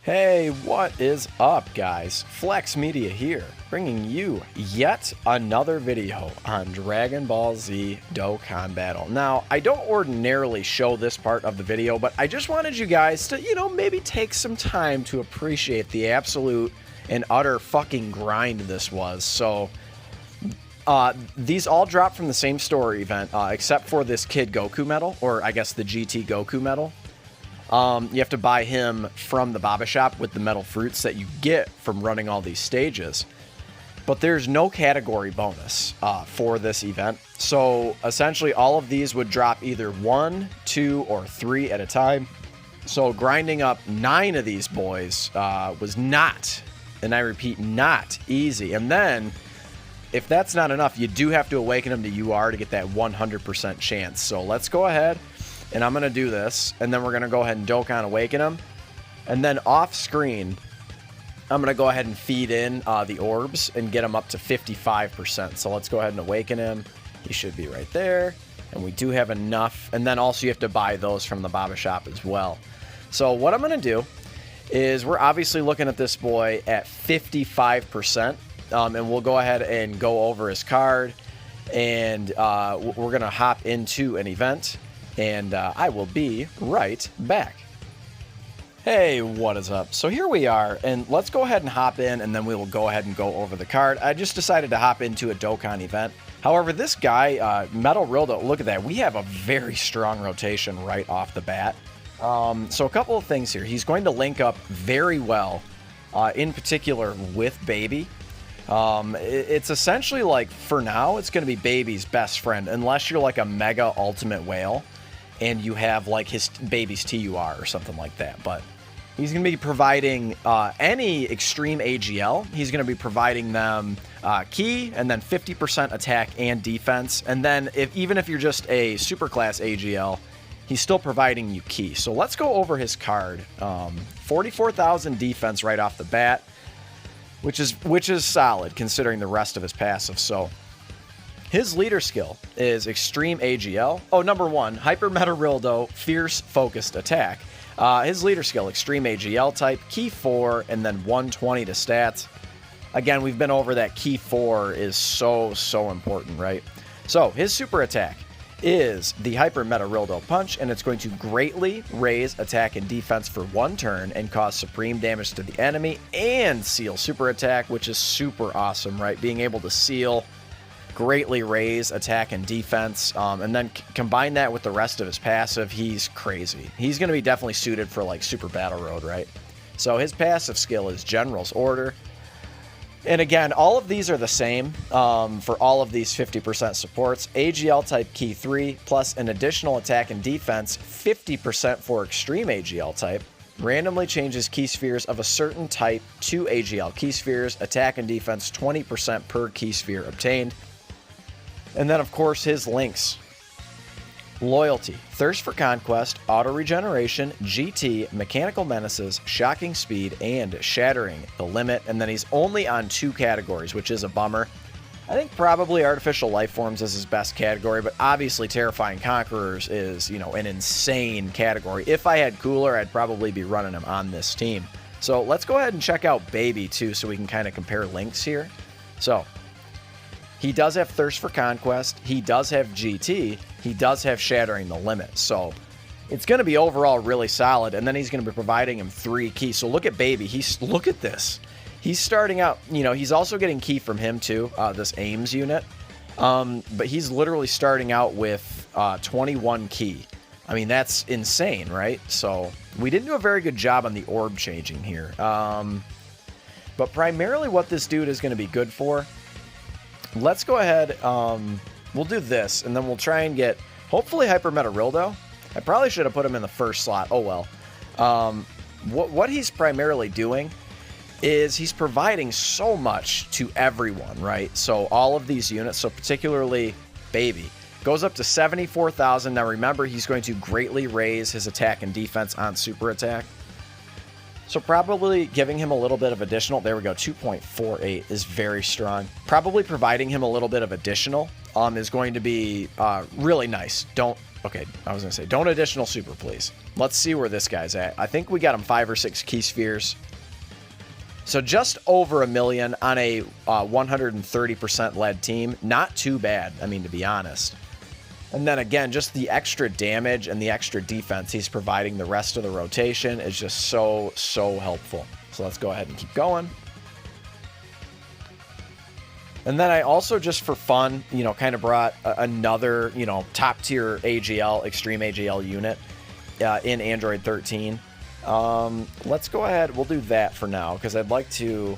Hey, what is up, guys? Flex Media here, bringing you yet another video on Dragon Ball Z Dokkan Battle. Now, I don't ordinarily show this part of the video, but I just wanted you guys to, maybe take some time to appreciate the absolute and utter fucking grind this was. So, these all dropped from the same story event, except for this Kid Goku medal, or I guess the GT Goku medal. You have to buy him from the Baba shop with the metal fruits that you get from running all these stages. But there's no category bonus for this event. So essentially all of these would drop either 1, 2, or 3 at a time. So grinding up 9 of these boys was not, and I repeat, not easy. And then if that's not enough, you do have to awaken them to UR to get that 100% chance. So let's go ahead. And I'm going to do this, and then we're going to go ahead and Dokkan Awaken him. And then off screen, I'm going to go ahead and feed in the orbs and get him up to 55%. So let's go ahead and Awaken him. He should be right there. And we do have enough. And then also you have to buy those from the Baba shop as well. So what I'm going to do is we're obviously looking at this boy at 55%. And we'll go ahead and go over his card. And we're going to hop into an event. And I will be right back. Hey, what is up? So here we are, and let's go ahead and hop in, and then we will go ahead and go over the card. I just decided to hop into a Dokkan event. However, this guy, Metal Rildo, look at that. We have a very strong rotation right off the bat. So a couple of things here. He's going to link up very well, in particular with Baby. It's essentially like, for now, it's going to be Baby's best friend, unless you're like a Mega Ultimate Whale. And you have like his Baby's TUR or something like that. But he's going to be providing any extreme AGL. He's going to be providing them key and then 50% attack and defense. And then even if you're just a superclass AGL, he's still providing you key. So let's go over his card. 44,000 defense right off the bat, which is solid considering the rest of his passive. So his leader skill is Extreme AGL. Oh, number 1, Hyper Meta Rildo, Fierce Focused Attack. His leader skill, Extreme AGL type, Key 4, and then 120 to stats. Again, we've been over that Key 4 is so important, right? So, his super attack is the Hyper Meta Rildo Punch, and it's going to greatly raise attack and defense for 1 turn and cause supreme damage to the enemy and seal super attack, which is super awesome, right? Being able to seal, greatly raise attack and defense, and then combine that with the rest of his passive. He's crazy. He's going to be definitely suited for like Super Battle Road, right? So his passive skill is General's Order. And again, all of these are the same for all of these 50% supports. AGL type Key 3 plus an additional attack and defense 50% for Extreme AGL type. Randomly changes key spheres of a certain type to AGL key spheres. Attack and defense 20% per key sphere obtained. And then, of course, his links. Loyalty, Thirst for Conquest, Auto Regeneration, GT, Mechanical Menaces, Shocking Speed, and Shattering the Limit. And then he's only on 2 categories, which is a bummer. I think probably Artificial Life Forms is his best category, but obviously Terrifying Conquerors is, an insane category. If I had Cooler, I'd probably be running him on this team. So let's go ahead and check out Baby, too, so we can kind of compare links here. So he does have Thirst for Conquest, he does have GT, he does have Shattering the Limit. So it's going to be overall really solid, and then he's going to be providing him 3 keys. So look at Baby. Look at this. He's starting out, he's also getting key from him too, this Ames unit. But he's literally starting out with 21 key. I mean, that's insane, right? So we didn't do a very good job on the orb changing here. But primarily what this dude is going to be good for, let's go ahead, we'll do this, and then we'll try and get, hopefully, Hyper Meta Rildo. I probably should have put him in the first slot. Oh, well. What he's primarily doing is he's providing so much to everyone, right? So all of these units, so particularly Baby, goes up to 74,000. Now, remember, he's going to greatly raise his attack and defense on super attack. So probably giving him a little bit of additional, there we go, 2.48 is very strong. Probably providing him a little bit of additional is going to be really nice. Okay, I was going to say, don't additional super, please. Let's see where this guy's at. I think we got him 5 or 6 key spheres. So just over $1 million on a 130% lead team. Not too bad, I mean, to be honest. And then again, just the extra damage and the extra defense he's providing the rest of the rotation is just so, so helpful. So let's go ahead and keep going. And then I also, just for fun, you know, kind of brought another, you know, top tier AGL, extreme AGL unit in Android 13. Let's go ahead. We'll do that for now because I'd like to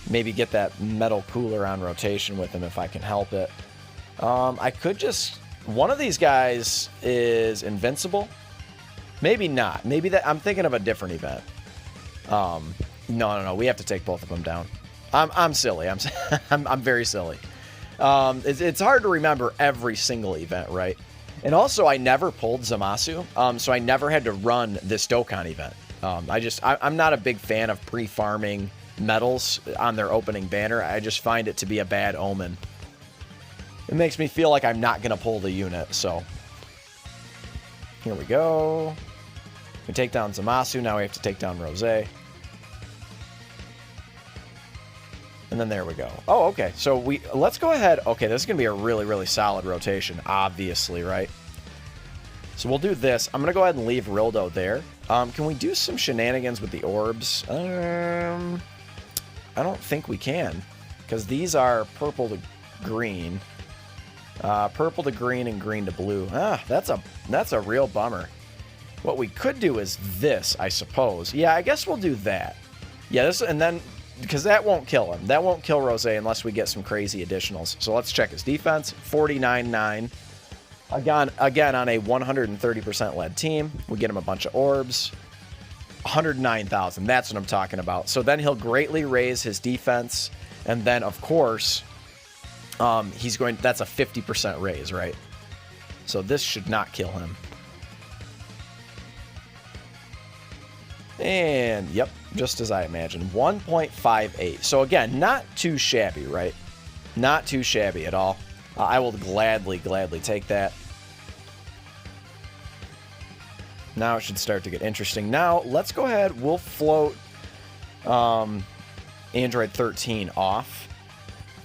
maybe get that metal cooler on rotation with him if I can help it. I could just... One of these guys is invincible. Maybe not. Maybe that... I'm thinking of a different event. No. We have to take both of them down. I'm silly. I'm very silly. It's hard to remember every single event, right? And also, I never pulled Zamasu, so I never had to run this Dokkan event. I'm not a big fan of pre-farming medals on their opening banner. I just find it to be a bad omen. It makes me feel like I'm not going to pull the unit, so. Here we go. We take down Zamasu, now we have to take down Rose. And then there we go. Oh, okay. So let's go ahead. Okay, this is going to be a really, really solid rotation, obviously, right? So we'll do this. I'm going to go ahead and leave Rildo there. Can we do some shenanigans with the orbs? I don't think we can, because these are purple to green. Purple to green and green to blue. That's a real bummer. What we could do is this, I suppose. Yeah, I guess we'll do that. Yeah, this, and then, because that won't kill him. That won't kill Rose unless we get some crazy additionals. So let's check his defense. 49.9. Again, on a 130% lead team. We get him a bunch of orbs. 109,000. That's what I'm talking about. So then he'll greatly raise his defense. And then, of course, he's going... That's a 50% raise, right? So this should not kill him. And, yep, just as I imagined. 1.58. So again, not too shabby, right? Not too shabby at all. I will gladly take that. Now it should start to get interesting. Now, let's go ahead. We'll float Android 13 off.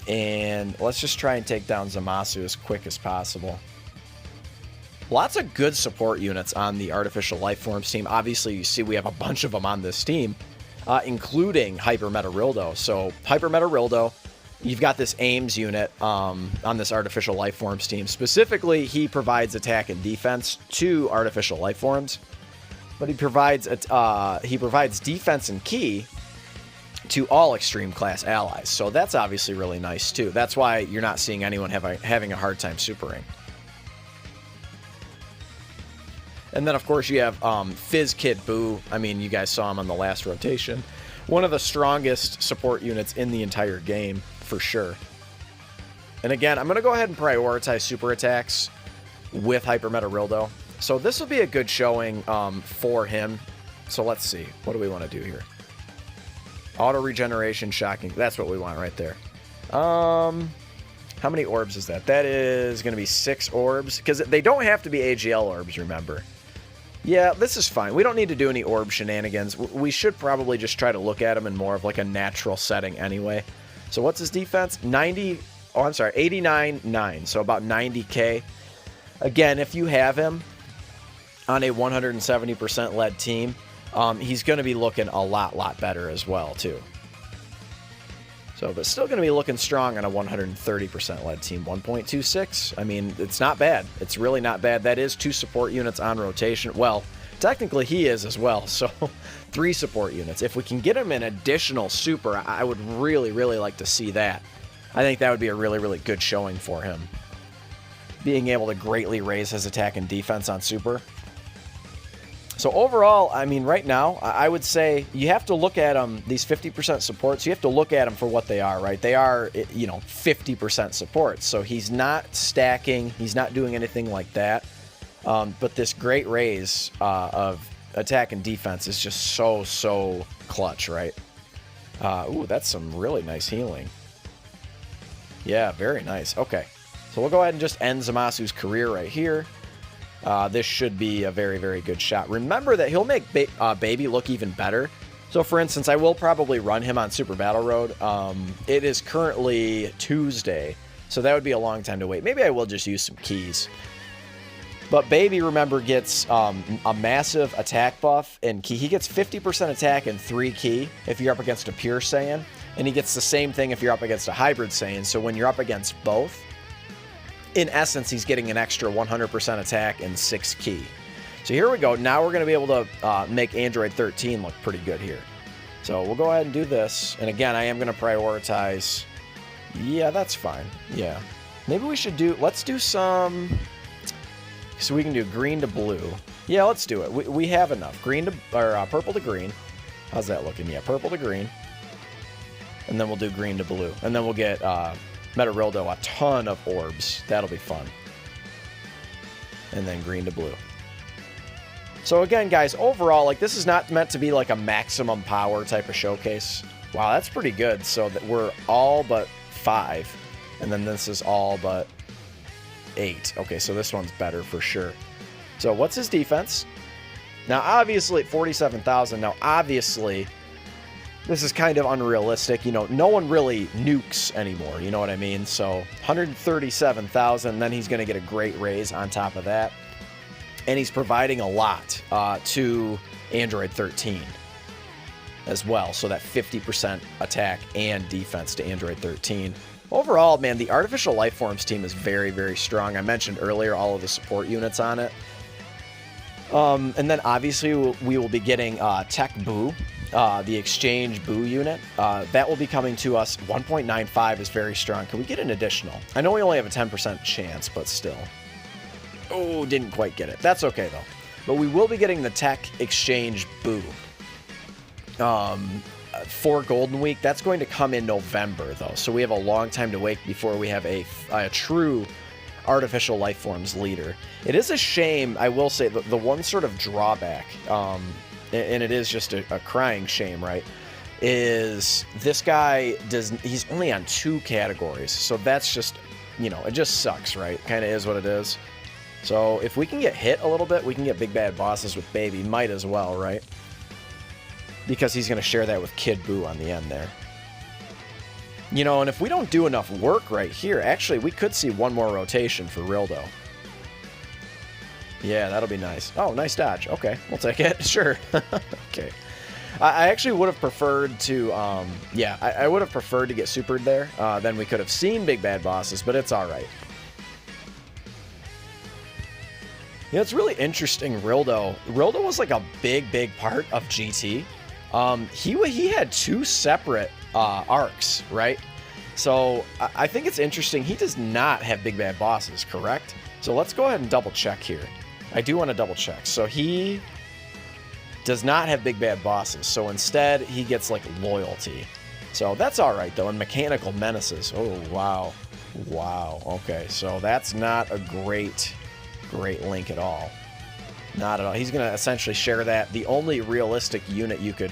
And let's just try and take down Zamasu as quick as possible. Lots of good support units on the Artificial Life Forms team. Obviously, you see we have a bunch of them on this team, including Hyper Meta Rildo. So, Hyper Meta Rildo, you've got this Ames unit on this Artificial Life Forms team. Specifically, he provides attack and defense to Artificial Life Forms, but he provides defense and key to all extreme class allies. So that's obviously really nice too. That's why you're not seeing anyone having a hard time supering. And then, of course, you have Fizz Kid Boo. I mean, you guys saw him on the last rotation. One of the strongest support units in the entire game, for sure. And again, I'm going to go ahead and prioritize super attacks with Hyper Meta Rildo. So this will be a good showing for him. So let's see. What do we want to do here? Auto regeneration, shocking. That's what we want right there. How many orbs is that? That is going to be 6 orbs. Because they don't have to be AGL orbs, remember. Yeah, this is fine. We don't need to do any orb shenanigans. We should probably just try to look at him in more of like a natural setting anyway. So what's his defense? 89.9. So about 90k. Again, if you have him on a 170% lead team, he's going to be looking a lot better as well, too. So, but still going to be looking strong on a 130% lead team. 1.26. I mean, it's not bad. It's really not bad. That is 2 support units on rotation. Well, technically he is as well. So 3 support units. If we can get him an additional super, I would really like to see that. I think that would be a really good showing for him. Being able to greatly raise his attack and defense on super. So overall, I mean, right now, I would say you have to look at them, these 50% supports, you have to look at them for what they are, right? They are, you know, 50% supports. So he's not stacking, he's not doing anything like that. But this great raise of attack and defense is just so clutch, right? Ooh, that's some really nice healing. Yeah, very nice. Okay, so we'll go ahead and just end Zamasu's career right here. This should be a very good shot. Remember that he'll make Baby look even better. So for instance, I will probably run him on Super Battle Road. It is currently Tuesday, so that would be a long time to wait. Maybe I will just use some keys. But Baby, remember, gets a massive attack buff and key. He gets 50% attack and 3 key if you're up against a pure Saiyan. And he gets the same thing if you're up against a hybrid Saiyan. So when you're up against both, in essence, he's getting an extra 100% attack and 6 key. So here we go. Now we're going to be able to make Android 13 look pretty good here. So we'll go ahead and do this. And again, I am going to prioritize. Yeah, that's fine. Yeah. Maybe we should do, let's do some, so we can do green to blue. Yeah, let's do it. We have enough. Green to, or purple to green. How's that looking? Yeah, purple to green. And then we'll do green to blue. And then we'll get Meta Rildo a ton of orbs. That'll be fun. And then green to blue. So again, guys, overall, like, this is not meant to be like a maximum power type of showcase. Wow, that's pretty good. So that we're all but 5. And then this is all but 8. Okay, so this one's better for sure. So what's his defense? Now, obviously, at 47,000. Now, obviously, this is kind of unrealistic. You know, no one really nukes anymore. You know what I mean? So 137,000. Then he's going to get a great raise on top of that. And he's providing a lot to Android 13 as well. So that 50% attack and defense to Android 13. Overall, man, the Artificial Life Forms team is very strong. I mentioned earlier all of the support units on it. And then obviously we will be getting Tech Boo, the Exchange Boo unit. That will be coming to us. 1.95 is very strong. Can we get an additional? I know we only have a 10% chance, but still. Oh, didn't quite get it. That's okay, though. But we will be getting the Tech Exchange Boo for Golden Week. That's going to come in November, though. So we have a long time to wait before we have a true Artificial Life Forms leader. It is a shame, I will say, the one sort of drawback, and it is just a crying shame, right, is this guy he's only on 2 categories. So that's just, you know, it just sucks, right? Kind of is what it is. So if we can get hit a little bit, we can get big bad bosses with Baby. Might as well, right? Because he's going to share that with Kid Buu on the end there. You know, and if we don't do enough work right here, actually, we could see one more rotation for Rildo. Yeah, that'll be nice. Oh, nice dodge. Okay, we'll take it. Sure. Okay. I actually would have preferred to, yeah, I would have preferred to get supered there. Then we could have seen big bad bosses, but it's all right. You know, it's really interesting, Rildo. Rildo was like a big part of GT. He had 2 separate arcs, right? So I think it's interesting. He does not have big bad bosses, correct? So let's go ahead and double check here. I do want to double check. So he does not have big bad bosses. So instead, he gets like loyalty. So that's all right, though. And mechanical menaces. Oh, wow. Wow. Okay, so that's not a great link at all. Not at all. He's going to essentially share that. The only realistic unit you could,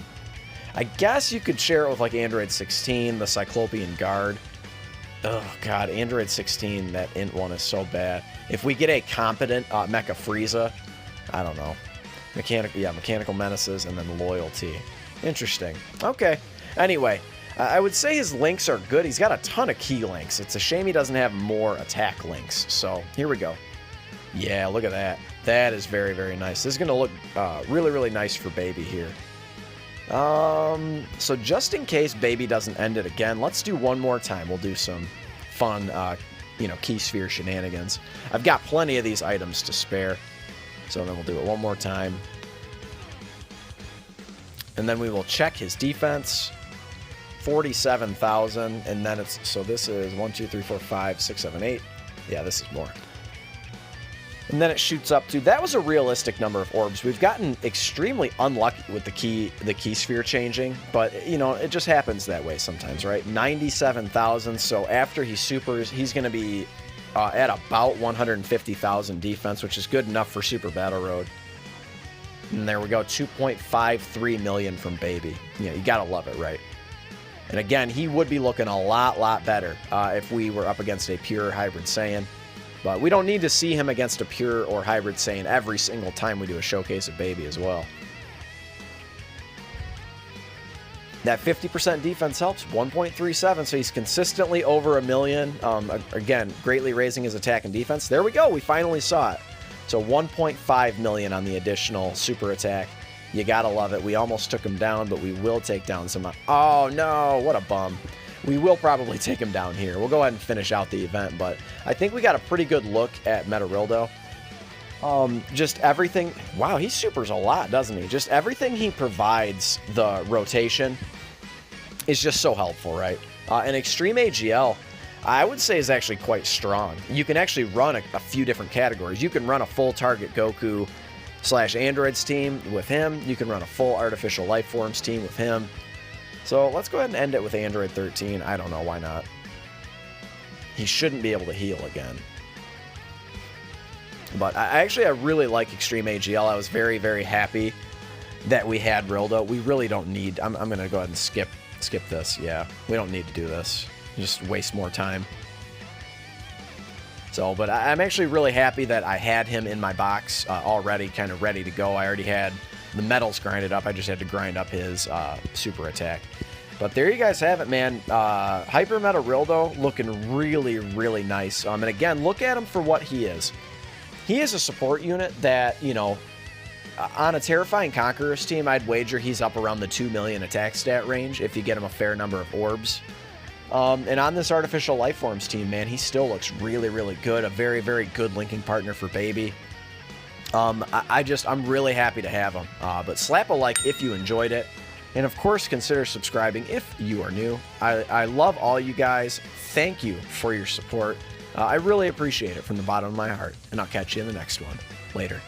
I guess you could share it with like Android 16, the Cyclopean Guard. Oh god, Android 16, that int one is so bad. If we get a competent Mecha Frieza, I don't know. Mechanical menaces and then loyalty. Interesting. Okay. Anyway, I would say his links are good. He's got a ton of key links. It's a shame he doesn't have more attack links. So here we go. Yeah, look at that. That is very nice. This is going to look really nice for Baby here. So just in case Baby doesn't end it again, let's do one more time. We'll do some fun, you know, key sphere shenanigans. I've got plenty of these items to spare. So then we'll do it one more time. And then we will check his defense. 47,000. And then it's, so this is 1, 2, 3, 4, 5, 6, 7, 8. Yeah, this is more. And then it shoots up to, that was a realistic number of orbs. We've gotten extremely unlucky with the key sphere changing, but you know, it just happens that way sometimes, right? 97,000. So after he supers, he's going to be at about 150,000 defense, which is good enough for Super Battle Road. And there we go, 2.53 million from Baby. You gotta love it, right? And again, he would be looking a lot better if we were up against a pure Hybrid Saiyan. But we don't need to see him against a pure or Hybrid Saiyan every single time we do a showcase of Baby as well. That 50% defense helps, 1.37, so he's consistently over a million. Again, greatly raising his attack and defense. There we go, we finally saw it. So 1.5 million on the additional super attack. You gotta love it. We almost took him down, but we will take down some... Oh no, what a bum. We will probably take him down here. We'll go ahead and finish out the event, but I think we got a pretty good look at Meta Rildo. Just everything... Wow, he supers a lot, doesn't he? Just everything he provides, the rotation, is just so helpful, right? And Extreme AGL, I would say, is actually quite strong. You can actually run a few different categories. You can run a full target Goku / Androids team with him. You can run a full Artificial Life Forms team with him. So let's go ahead and end it with Android 13. I don't know, why not? He shouldn't be able to heal again. But I really like Extreme AGL. I was very happy that we had Rildo. We really don't need... I'm going to go ahead and skip this. Yeah, we don't need to do this. Just waste more time. So, but I'm actually really happy that I had him in my box already, kind of ready to go. I already had the medals grinded up. I just had to grind up his super attack. But there you guys have it, man. Hyper Meta Rildo looking really nice. And again, look at him for what he is. He is a support unit that, you know, on a Terrifying Conquerors team, I'd wager he's up around the 2 million attack stat range if you get him a fair number of orbs. And on this Artificial Life Forms team, man, he still looks really good. A very good linking partner for Baby. I'm really happy to have him. But slap a like if you enjoyed it. And of course, consider subscribing if you are new. I love all you guys. Thank you for your support. I really appreciate it from the bottom of my heart. And I'll catch you in the next one. Later.